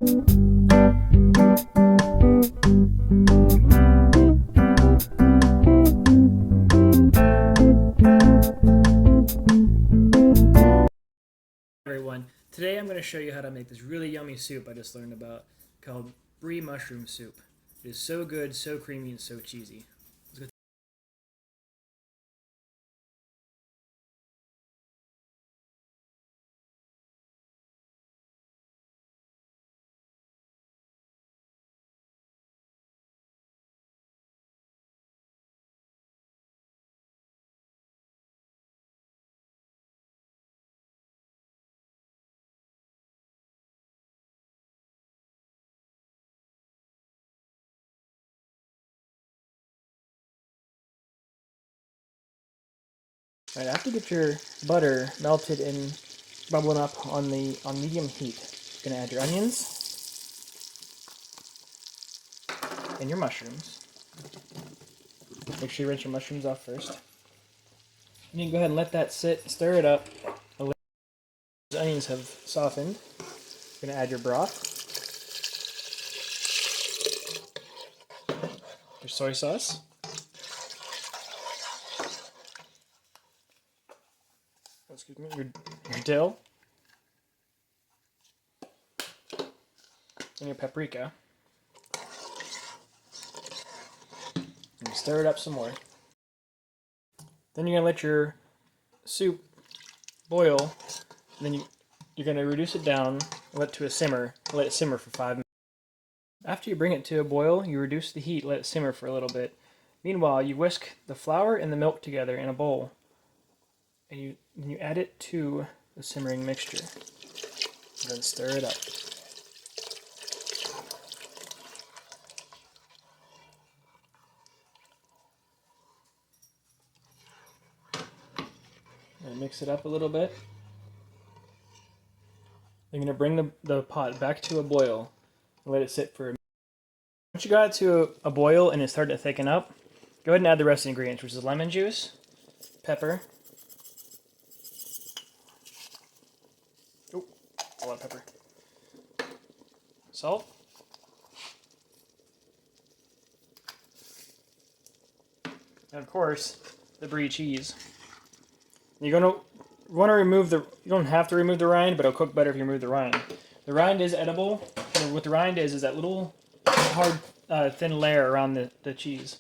Everyone, today I'm going to show you how to make this really yummy soup I just learned about called Brie Mushroom soup. It is so good, so creamy, and so cheesy. Let's go. Alright, after you get your butter melted and bubbling up on medium heat, you're going to add your onions and your mushrooms. Make sure you rinse your mushrooms off first. And you can go ahead and let that sit, stir it up. The onions have softened. You're going to add your broth, your soy sauce, your dill, and your paprika. And stir it up some more. Then you're going to let your soup boil. And then you're going to reduce it down, let it to a simmer, let it simmer for 5 minutes. After you bring it to a boil, you reduce the heat, let it simmer for a little bit. Meanwhile, you whisk the flour and the milk together in a bowl. And you add it to the simmering mixture. And then stir it up. And mix it up a little bit. You're going to bring the pot back to a boil and let it sit for a minute. Once you got it to a boil and it started to thicken up, go ahead and add the rest of the ingredients, which is lemon juice, pepper, a lot of pepper, salt, and of course, the Brie cheese. You're going to want to remove you don't have to remove the rind, but it'll cook better if you remove the rind. The rind is edible, and what the rind is that little hard, thin layer around the cheese.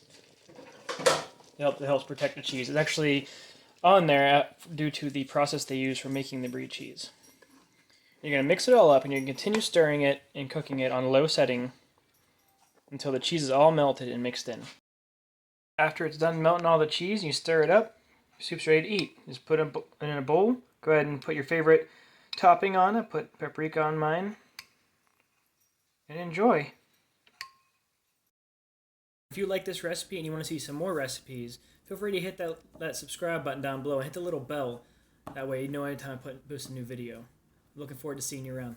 It helps protect the cheese. It's actually on there due to the process they use for making the Brie cheese. You're going to mix it all up, and you can continue stirring it and cooking it on low setting until the cheese is all melted and mixed in. After it's done melting all the cheese, you stir it up. Your soup's ready to eat. Just put it in a bowl. Go ahead and put your favorite topping on it. Put paprika on mine. And enjoy. If you like this recipe and you want to see some more recipes, feel free to hit that subscribe button down below and hit the little bell. That way you know anytime I post a new video. Looking forward to seeing you around.